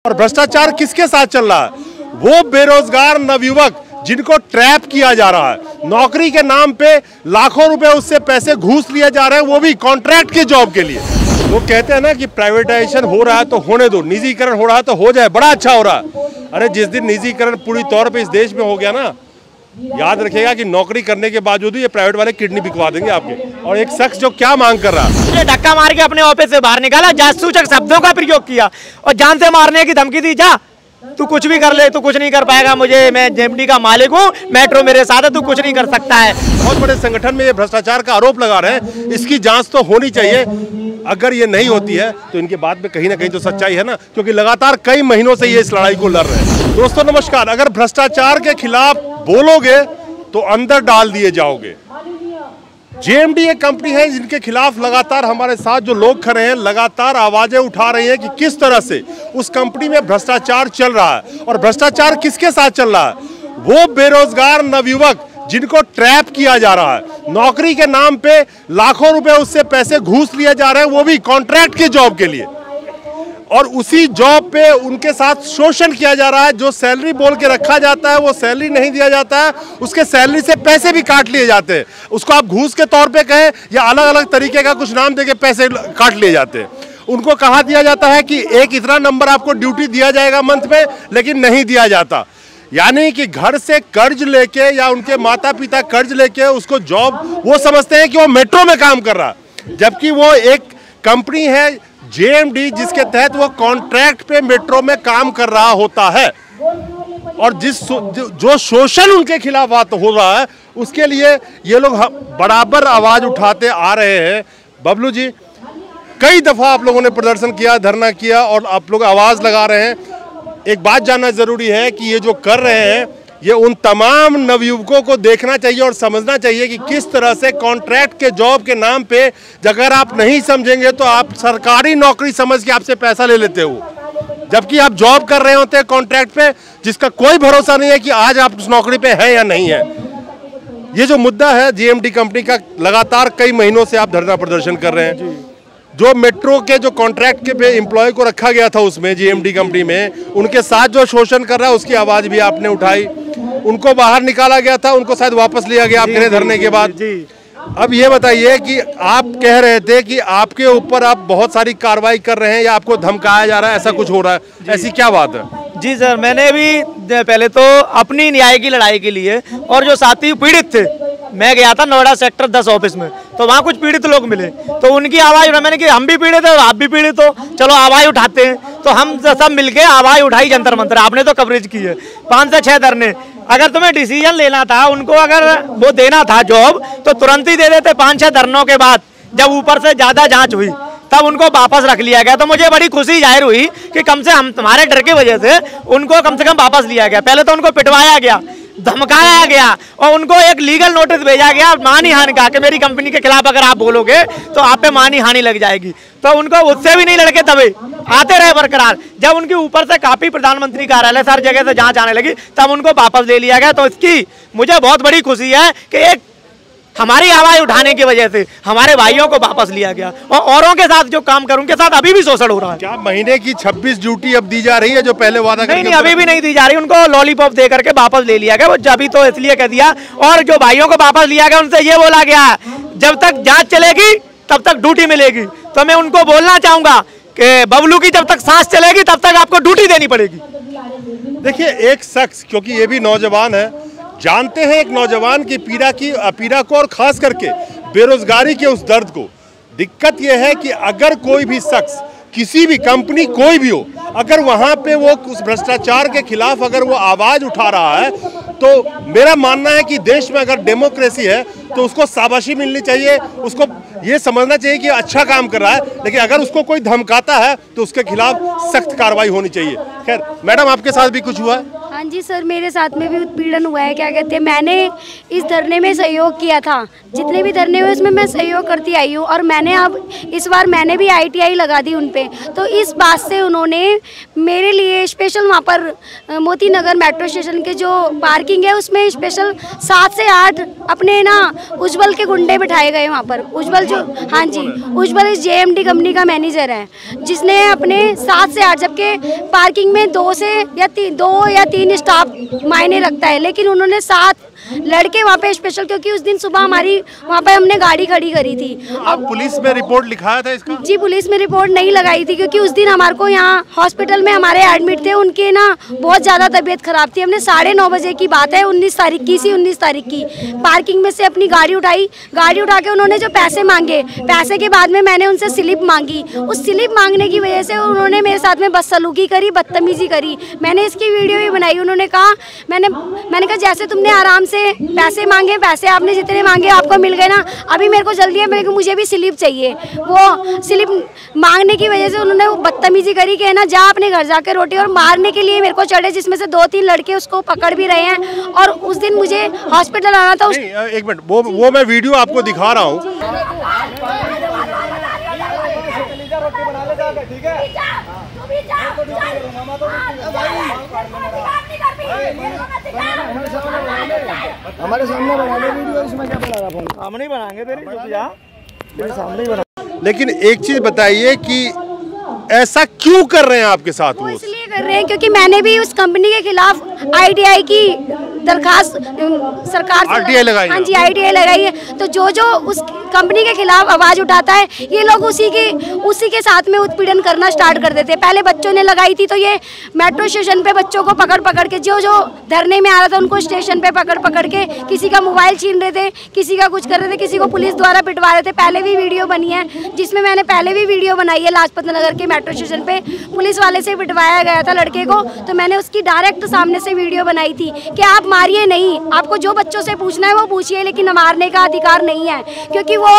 और भ्रष्टाचार किसके साथ चल रहा है? वो बेरोजगार नवयुवक जिनको ट्रैप किया जा रहा है, नौकरी के नाम पे लाखों रुपए उससे पैसे घूस लिए जा रहे हैं, वो भी कॉन्ट्रैक्ट के जॉब के लिए। वो कहते हैं ना कि प्राइवेटाइजेशन हो रहा है तो होने दो, निजीकरण हो रहा है तो हो जाए, बड़ा अच्छा हो रहा है। अरे जिस दिन निजीकरण पूरी तौर पे इस देश में हो गया ना, याद रखिएगा कि नौकरी करने के बावजूद ये प्राइवेट वाले किडनी बिकवा देंगे आपके। और एक शख्स जो क्या मांग कर रहा है, धक्का मार के अपने ऑफिस से बाहर निकाला, जासूचक शब्दों का प्रयोग किया और जान से मारने की धमकी दी। जा तू कुछ भी कर ले, तू कुछ नहीं कर पाएगा, मैं जेएमडी का मालिक हूँ, मेट्रो मेरे साथ है, तू कुछ नहीं कर सकता है। बहुत बड़े संगठन में ये भ्रष्टाचार का आरोप लगा रहे हैं, इसकी जांच तो होनी चाहिए। अगर ये नहीं होती है तो इनके बात में कहीं ना कहीं तो सच्चाई है ना, क्योंकि लगातार कई महीनों से ये इस लड़ाई को लड़ रहे हैं। दोस्तों नमस्कार, अगर भ्रष्टाचार के खिलाफ बोलोगे तो अंदर डाल दिए जाओगे। जेएमडी एक कंपनी है जिनके खिलाफ लगातार हमारे साथ जो लोग खड़े हैं लगातार आवाजें उठा रही हैं कि किस तरह से उस कंपनी में भ्रष्टाचार चल रहा है। और भ्रष्टाचार किसके साथ चल रहा है? वो बेरोजगार नवयुवक जिनको ट्रैप किया जा रहा है, नौकरी के नाम पे लाखों रुपए उससे पैसे घूस लिए जा रहे हैं, वो भी कॉन्ट्रैक्ट के जॉब के लिए। और उसी जॉब पे उनके साथ शोषण किया जा रहा है। जो सैलरी बोल के रखा जाता है वो सैलरी नहीं दिया जाता है, उसके सैलरी से पैसे भी काट लिए जाते हैं। उसको आप घूस के तौर पे कहें या अलग अलग तरीके का कुछ नाम देके पैसे काट लिए जाते हैं। उनको कहा दिया जाता है कि एक इतना नंबर आपको ड्यूटी दिया जाएगा मंथ में, लेकिन नहीं दिया जाता। यानी कि घर से कर्ज लेके या उनके माता पिता कर्ज लेके उसको जॉब, वो समझते हैं कि वो मेट्रो में काम कर रहा है, जबकि वो एक कंपनी है जेएमडी जिसके तहत वो कॉन्ट्रैक्ट पे मेट्रो में काम कर रहा होता है। और जो शोषण उनके खिलाफ हो रहा है उसके लिए ये लोग बराबर आवाज उठाते आ रहे हैं। बबलू जी, कई दफा आप लोगों ने प्रदर्शन किया, धरना किया और आप लोग आवाज लगा रहे हैं। एक बात जानना जरूरी है कि ये जो कर रहे हैं ये उन तमाम नवयुवकों को देखना चाहिए और समझना चाहिए कि किस तरह से कॉन्ट्रैक्ट के जॉब के नाम पे, अगर आप नहीं समझेंगे तो आप सरकारी नौकरी समझ के आपसे पैसा ले लेते हो, जबकि आप जॉब कर रहे होते हैं कॉन्ट्रैक्ट पे, जिसका कोई भरोसा नहीं है कि आज आप उस नौकरी पे हैं या नहीं है। ये जो मुद्दा है जेएमडी कंपनी का, लगातार कई महीनों से आप धरना प्रदर्शन कर रहे हैं। जो मेट्रो के जो कॉन्ट्रैक्ट के पे एम्प्लॉय को रखा गया था उसमें जेएमडी कंपनी में, उनके साथ जो शोषण कर रहा है उसकी आवाज भी आपने उठाई। उनको बाहर निकाला गया था, उनको शायद वापस लिया गया आपके धरने के बाद। अब ये बताइए कि आप कह रहे थे कि आपके ऊपर आप बहुत सारी कार्रवाई कर रहे हैं या आपको धमकाया जा रहा है, ऐसा कुछ हो रहा है, ऐसी क्या बात है? जी सर, मैंने भी पहले तो अपनी न्याय की लड़ाई के लिए, और जो साथी पीड़ित थे, मैं गया था नोएडा सेक्टर 10 ऑफिस में, तो वहाँ कुछ पीड़ित लोग मिले, तो उनकी आवाज़ मैंने कि हम भी पीड़ित है और आप भी पीड़ित हो, चलो आवाज़ उठाते हैं। तो हम सब मिलके आवाज़ उठाई जंतर मंतर। आपने तो कवरेज की है, 5 से 6 धरने। अगर तुम्हें डिसीजन लेना था, उनको अगर वो देना था जॉब, तो तुरंत ही दे देते। 5-6 धरनों के बाद जब ऊपर से ज़्यादा जाँच हुई तब उनको वापस रख लिया गया। तो मुझे बड़ी खुशी जाहिर हुई कि कम से हम तुम्हारे डर की वजह से उनको कम से कम वापस लिया गया। पहले तो उनको पिटवाया गया, धमकाया गया और उनको एक लीगल नोटिस भेजा गया मानी हानि का, कि मेरी कंपनी के खिलाफ अगर आप बोलोगे तो आप पे मानी हानि लग जाएगी। तो उनको उससे भी नहीं लड़के, तबे आते रहे बरकरार। जब उनके ऊपर से काफी प्रधानमंत्री कार्यालय हर जगह से जांच आने लगी, तब उनको वापस ले लिया गया। तो इसकी मुझे बहुत बड़ी खुशी है कि एक हमारी आवाज उठाने की वजह से हमारे भाइयों को वापस लिया गया। और औरों के साथ जो काम करूं, उनके साथ अभी भी शोषण हो रहा है। क्या महीने की 26 ड्यूटी अब दी जा रही है जो पहले वादा करके? नहीं, अभी भी नहीं दी जा रही। उनको लॉलीपॉप दे करके वापस ले लिया गया। वो अभी तो इसलिए कह दिया, और जो भाइयों को वापस लिया गया उनसे ये बोला गया जब तक जांच चलेगी तब तक ड्यूटी मिलेगी। तो मैं उनको बोलना चाहूंगा कि बबलू की जब तक सांस चलेगी तब तक आपको ड्यूटी देनी पड़ेगी। देखिए, एक शख्स, क्योंकि ये भी नौजवान है, जानते हैं एक नौजवान की पीड़ा को और खास करके बेरोजगारी के उस दर्द को। दिक्कत यह है कि अगर कोई भी शख्स, किसी भी कंपनी कोई भी हो, अगर वहां पे वो उस भ्रष्टाचार के खिलाफ अगर वो आवाज उठा रहा है, तो मेरा मानना है कि देश में अगर डेमोक्रेसी है तो उसको शाबाशी मिलनी चाहिए, उसको ये समझना चाहिए कि अच्छा काम कर रहा है। लेकिन अगर उसको कोई धमकाता है तो उसके खिलाफ सख्त कार्रवाई होनी चाहिए। खैर मैडम, आपके साथ भी कुछ हुआ है? हाँ जी सर, मेरे साथ में भी उत्पीड़न हुआ है। क्या कहते हैं, मैंने इस धरने में सहयोग किया था, जितने भी धरने हुए उसमें मैं सहयोग करती आई हूँ। और मैंने अब इस बार मैंने भी ITI लगा दी उन पे। तो इस बात से उन्होंने मेरे लिए स्पेशल वहाँ पर मोती नगर मेट्रो स्टेशन के जो पार्किंग है उसमें स्पेशल 7 से 8 अपने ना उज्जवल के गुंडे बिठाए गए वहाँ पर। उज्जवल जो, हाँ जी, उज्जवल इस JMD कंपनी का मैनेजर है, जिसने अपने 7 से 8, जबकि पार्किंग में 2 या 3 स्टाफ मायने रखता है, लेकिन उन्होंने 7 लड़के वहाँ पे स्पेशल, क्योंकि उस दिन सुबह हमारी वहाँ पे हमने गाड़ी खड़ी करी थी। अब पुलिस में रिपोर्ट लिखाया था इसका? जी, पुलिस में रिपोर्ट नहीं लगाई थी, क्योंकि उस दिन हमारे को यहाँ हॉस्पिटल में हमारे एडमिट थे, उनके ना बहुत ज़्यादा तबीयत खराब थी। हमने 9:30 बजे की बात है, 19 तारीख की पार्किंग में से अपनी गाड़ी उठा के उन्होंने जो पैसे मांगे, पैसे के बाद में मैंने उनसे स्लिप मांगी। उस स्लिप मांगने की वजह से उन्होंने मेरे साथ में बदसलूकी करी, बदतमीजी करी। मैंने इसकी वीडियो भी बनाई। उन्होंने कहा, मैंने कहा जैसे तुमने आराम से पैसे मांगे, पैसे आपने जितने मांगे आपको मिल गए ना, अभी मेरे को जल्दी है, मेरे को मुझे भी स्लिप चाहिए। वो स्लिप मांगने की वजह से उन्होंने वो बदतमीजी करी कि ना जा अपने घर जाकर रोटी, और मारने के लिए मेरे को चढ़े, जिसमें से 2-3 लड़के उसको पकड़ भी रहे हैं। और उस दिन मुझे हॉस्पिटल आना था। एक मिनट, वो मैं वीडियो आपको दिखा रहा हूँ। हमारे सामने बनाने वीडियो, इसमें क्या बना रहा फोन? सामने ही बनाएंगे तेरे सामने ही बना। लेकिन एक चीज बताइए कि ऐसा क्यों कर रहे हैं आपके साथ? वो इसलिए कर रहे हैं क्योंकि मैंने भी उस कंपनी के खिलाफ ITI की दरखास्त सरकार से RTI लगाई। हाँ जी, ITI लगाई है। तो जो उस कंपनी के खिलाफ आवाज उठाता है, ये लोग उसी के साथ में उत्पीड़न करना स्टार्ट कर देते हैं। पहले बच्चों ने लगाई थी, तो ये मेट्रो स्टेशन पे बच्चों को पकड़ के जो धरने में आ रहा था उनको स्टेशन पे पकड़ के किसी का मोबाइल छीन रहे थे, किसी का कुछ कर रहे थे, किसी को पुलिस द्वारा पिटवा रहे थे। पहले भी वीडियो बनी है, जिसमें मैंने पहले भी वीडियो बनाई है। लाजपत नगर के मेट्रो स्टेशन पे पुलिस वाले से पिटवाया गया था लड़के को, तो मैंने उसकी डायरेक्ट सामने से वीडियो बनाई थी कि आप मारिए नहीं, आपको जो बच्चों से पूछना है वो पूछिए, लेकिन मारने का अधिकार नहीं है। क्योंकि वो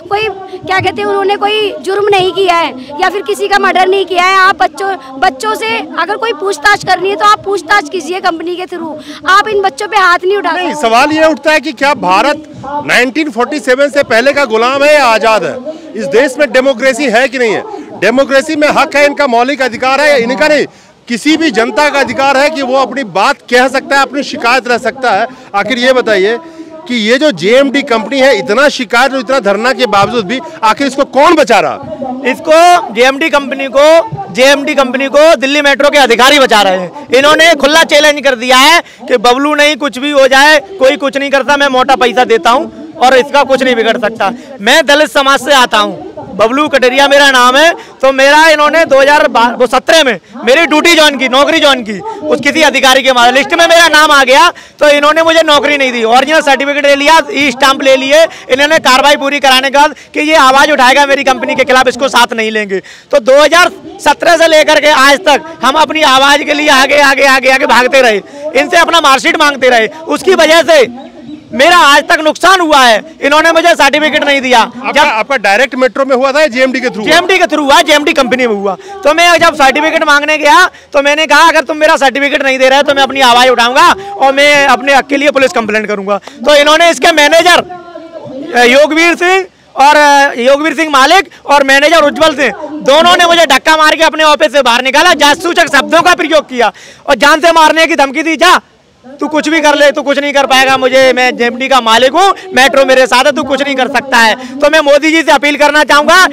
कोई क्या कहते हैं, उन्होंने कोई जुर्म नहीं किया है या फिर किसी का मर्डर नहीं किया है। आप बच्चों से अगर कोई पूछताछ करनी है तो आप पूछताछ कीजिए कंपनी के थ्रू, आप इन बच्चों पे हाथ नहीं उठा सकते। सवाल ये उठता है कि क्या भारत 1947 से पहले का गुलाम है या आजाद है? इस देश में डेमोक्रेसी है कि नहीं है? डेमोक्रेसी में हक है, इनका मौलिक अधिकार है, इनका नहीं, किसी भी जनता का अधिकार है कि वो अपनी बात कह सकता है, अपनी शिकायत रह सकता है। आखिर ये बताइए कि ये जो JMD कंपनी है, इतना शिकायत और इतना धरना के बावजूद भी आखिर इसको कौन बचा रहा? इसको JMD कंपनी को दिल्ली मेट्रो के अधिकारी बचा रहे हैं। इन्होंने खुला चैलेंज कर दिया है कि बबलू नहीं, कुछ भी हो जाए, कोई कुछ नहीं करता, मैं मोटा पैसा देता हूं और इसका कुछ नहीं बिगड़ सकता। मैं दलित समाज से आता हूं, बबलू कटरिया मेरा नाम है। तो मेरा इन्होंने 2017 में मेरी ड्यूटी ज्वाइन की, नौकरी ज्वाइन की, उस किसी अधिकारी के माध्यम लिस्ट में मेरा नाम आ गया, तो इन्होंने मुझे नौकरी नहीं दी। ओरिजिनल सर्टिफिकेट ले लिया, ई स्टाम्प ले लिए। इन्होंने कार्रवाई पूरी कराने के बाद कि ये आवाज उठाएगा मेरी कंपनी के खिलाफ, इसको साथ नहीं लेंगे। तो 2017 से लेकर के आज तक हम अपनी आवाज के लिए आगे भागते रहे, इनसे अपना मार्कशीट मांगते रहे। उसकी वजह से मेरा आज तक नुकसान हुआ है। इन्होंने मुझे सर्टिफिकेट नहीं दिया। आपका डायरेक्ट मेट्रो में हुआ था या JMD के थ्रू? JMD के थ्रू हुआ, JMD कंपनी में हुआ। तो मैं जब सर्टिफिकेट मांगने गया तो मैंने कहा अगर तुम मेरा सर्टिफिकेट नहीं दे रहे तो मैं अपनी आवाज उठाऊंगा और मैं अपने हक के लिए पुलिस कंप्लेंट करूंगा। तो इन्होंने इसके मैनेजर योगवीर सिंह मालिक और मैनेजर उज्जवल सिंह, दोनों ने मुझे धक्का मार के अपने ऑफिस से बाहर निकाला, जासूचक शब्दों का प्रयोग किया और जान से मारने की धमकी दी। जा तू कुछ भी कर ले, तू कुछ नहीं कर पाएगा, मैं JMD का मालिक हूँ, मेट्रो मेरे साथ है, तू कुछ नहीं कर सकता है। तो मैं मोदी जी से अपील करना चाहूंगा,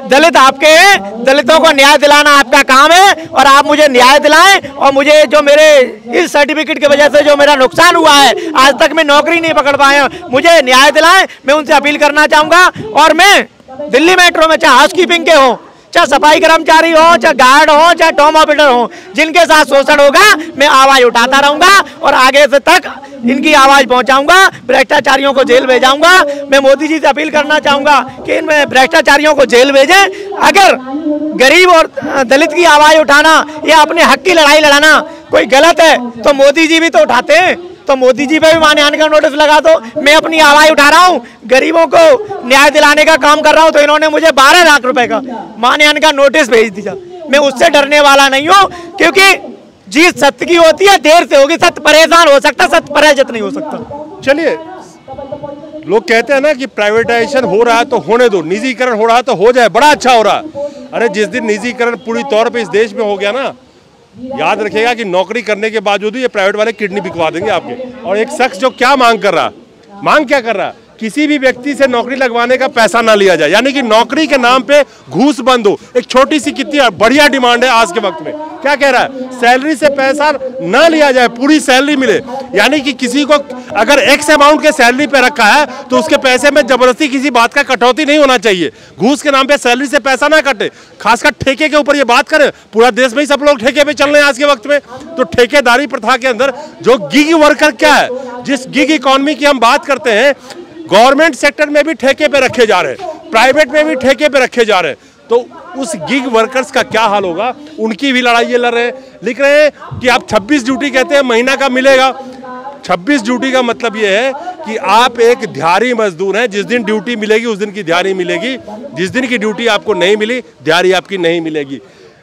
दलित आपके हैं, दलितों को न्याय दिलाना आपका काम है और आप मुझे न्याय दिलाएं। और मुझे जो मेरे इस सर्टिफिकेट की वजह से जो मेरा नुकसान हुआ है, आज तक मैं नौकरी नहीं पकड़ पाया, मुझे न्याय दिलाएं, मैं उनसे अपील करना चाहूंगा। और मैं दिल्ली मेट्रो में चाहे हाउसकीपिंग के हो, चाहे सफाई कर्मचारी हो, चाहे गार्ड हो, चाहे टॉम ऑपरेटर हो, जिनके साथ शोषण होगा मैं आवाज उठाता रहूंगा और आगे से तक इनकी आवाज पहुंचाऊंगा, भ्रष्टाचारियों को जेल भेजाऊंगा। मैं मोदी जी से अपील करना चाहूंगा कि इन भ्रष्टाचारियों को जेल भेजें। अगर गरीब और दलित की आवाज उठाना या अपने हक की लड़ाई लड़ाना कोई गलत है तो मोदी जी भी तो उठाते हैं, तो मोदी जी पे भी मानहानि का नोटिस लगा दो। मैं अपनी आवाज उठा रहा हूँ, गरीबों को न्याय दिलाने का काम कर रहा हूँ, तो इन्होंने मुझे 12 लाख रुपए का मानहानि का नोटिस भेज दिया। मैं उससे डरने वाला नहीं हूँ, क्योंकि जीत सत्य की होती है, देर से होगी। सत्य परेशान हो सकता, सत्य पराजित नहीं हो सकता। चलिए, लोग कहते हैं ना कि प्राइवेटाइजेशन हो रहा है तो होने दो, निजीकरण हो रहा है तो हो जाए, बड़ा अच्छा हो रहा है। अरे जिस दिन निजीकरण पूरी तौर पे इस देश में हो गया ना, याद रखिएगा कि नौकरी करने के बावजूद ये प्राइवेट वाले किडनी बिकवा देंगे आपके। और एक शख्स जो क्या मांग कर रहा, मांग क्या कर रहा, किसी भी व्यक्ति से नौकरी लगवाने का पैसा ना लिया जाए, यानी कि नौकरी के नाम पे घूस बंद हो। एक छोटी सी कितनी बढ़िया डिमांड है आज के वक्त में। क्या कह रहा है, सैलरी से पैसा ना लिया जाए, पूरी सैलरी मिले। यानी कि किसी को अगर एक्स अमाउंट के सैलरी पे रखा है तो उसके पैसे में जबरदस्ती किसी बात का कटौती नहीं होना चाहिए। घूस के नाम पे सैलरी से पैसा ना कटे। खासकर ठेके के ऊपर ये बात करें, पूरा देश में ही सब लोग ठेके पे चल रहे हैं आज के वक्त में। तो ठेकेदारी प्रथा के अंदर जो गिग वर्कर क्या है, जिस गिग इकोनॉमी की हम बात करते हैं, गवर्नमेंट सेक्टर में भी ठेके पे रखे जा रहे हैं, प्राइवेट में भी ठेके पे रखे जा रहे हैं। तो उस गिग वर्कर्स का क्या हाल होगा, उनकी भी लड़ाई ये लड़ रहे हैं। लिख रहे हैं कि आप 26 ड्यूटी कहते हैं, महीना का मिलेगा। 26 ड्यूटी का मतलब ये है कि आप एक दिहाड़ी मजदूर हैं। जिस दिन ड्यूटी मिलेगी उस दिन की दिहाड़ी मिलेगी, जिस दिन की ड्यूटी आपको नहीं मिली दिहाड़ी आपकी नहीं मिलेगी।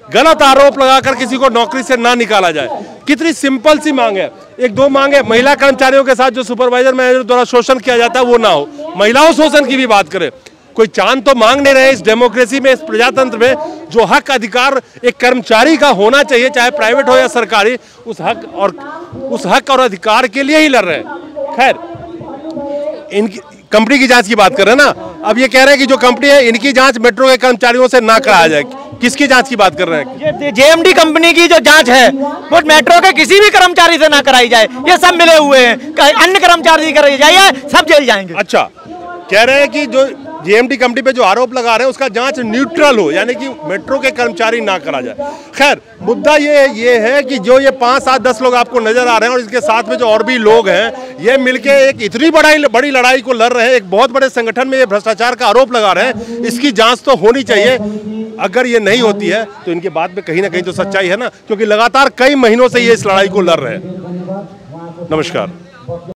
गलत आरोप लगाकर किसी को नौकरी से ना निकाला जाए। कितनी सिंपल सी मांग है। एक दो मांग है, महिला कर्मचारियों के साथ जो सुपरवाइजर मैनेजर द्वारा शोषण किया जाता है वो ना हो, महिलाओं शोषण की भी बात करें। कोई चांद तो मांग नहीं रहे इस डेमोक्रेसी में, इस प्रजातंत्र में। जो हक अधिकार एक कर्मचारी का होना चाहिए, चाहे प्राइवेट हो या सरकारी, उस हक और अधिकार के लिए ही लड़ रहे हैं। खैर, इनकी कंपनी की जांच की बात कर रहे हैं ना। अब ये कह रहे हैं कि जो कंपनी है इनकी जांच मेट्रो के कर्मचारियों से ना कराया जाए। किसकी जांच की बात कर रहे हैं? ये जेएमडी कंपनी की जो जांच है वो मेट्रो के किसी भी कर्मचारी से ना कराई जाए। ये सब मिले हुए हैं, अन्य कर्मचारी कराई जाए, सब जेल जाएंगे। अच्छा, कह रहे हैं कि जो जेएमडी कंपनी पे जो आरोप लगा रहे हैं उसका जांच न्यूट्रल हो, यानी कि मेट्रो के कर्मचारी ना करा जाए। खैर, मुद्दा ये है कि जो ये 5, 7, 10 लोग आपको नजर आ रहे हैं और इसके साथ में जो और भी लोग हैं, ये मिलके एक इतनी बड़ी लड़ाई को लड़ रहे हैं। एक बहुत बड़े संगठन में ये भ्रष्टाचार का आरोप लगा रहे हैं। इसकी जांच तो होनी चाहिए। अगर ये नहीं होती है तो इनके बात में कहीं ना कहीं तो सच्चाई है ना, क्योंकि लगातार कई महीनों से ये इस लड़ाई को लड़ रहे हैं। नमस्कार।